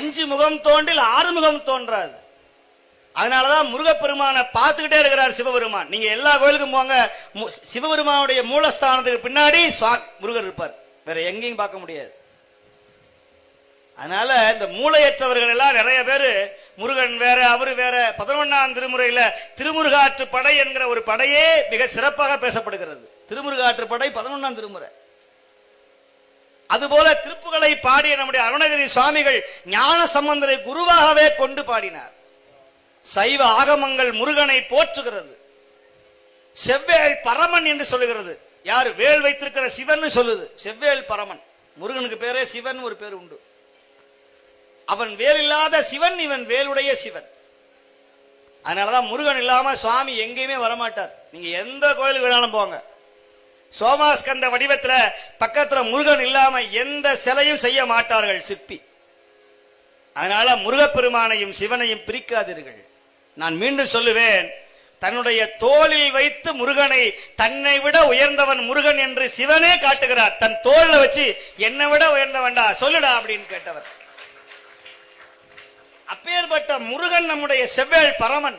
5 முகம் தோன்றில் 6 முகம் தோன்றாது. அதனாலதான் முருகப்பெருமானை பார்த்துக்கிட்டே இருக்கிறார் சிவபெருமான். நீங்க எல்லா கோயிலுக்கும் போங்க, சிவபெருமானுடைய மூலஸ்தானத்துக்கு பின்னாடி முருகர் இருப்பார், வேற எங்கேயும் பார்க்க முடியாது. அதனால இந்த மூளையற்றவர்கள் எல்லாம் நிறைய பேரு முருகன் வேற அவரு வேற. 11ஆம் திருமுறையில திருமுருகாற்று படை என்கிற ஒரு படையே மிக சிறப்பாக பேசப்படுகிறது. திருமுருகாற்று படை 11ஆம் திருமுறை. அதுபோல திருப்புகளை பாடிய நம்முடைய அருணகிரி சுவாமிகள் ஞான சம்பந்தரை குருவாகவே கொண்டு பாடினார். சைவ ஆகமங்கள் முருகனை போற்றுகிறது. செவ்வேள் பரமன் என்று சொல்லுகிறது. யாரு? வேல் வைத்திருக்கிற சிவன் சொல்லுது. செவ்வேள் பரமன். முருகனுக்கு பேரே சிவன் ஒரு பேர் உண்டு. அவன் வேல் இல்லாத சிவன், இவன் வேலுடைய சிவன். அதனாலதான் முருகன் இல்லாம சுவாமி எங்கேயுமே வரமாட்டார். நீங்க எந்த கோயிலுக்கு வேணாலும் போங்க, சோமாஸ்கந்த வடிவத்துல பக்கத்துல முருகன் இல்லாம எந்த சிலையும் செய்ய மாட்டார்கள் சிற்பி. அதனால முருகப்பெருமானையும் சிவனையும் பிரிக்காதீர்கள். நான் மீண்டும் சொல்லுவேன், தன்னுடைய தோளில் வைத்து முருகனை தன்னை விட உயர்ந்தவன் முருகன் என்று சிவனே காட்டுகிறார். தன் தோல்ல வச்சு என்னை விட உயர்ந்தவன்டா சொல்லுடா அப்படின்னு கேட்டவர். அப்பேற்பட்ட முருகன் நம்முடைய செவ்வேள் பரமன்.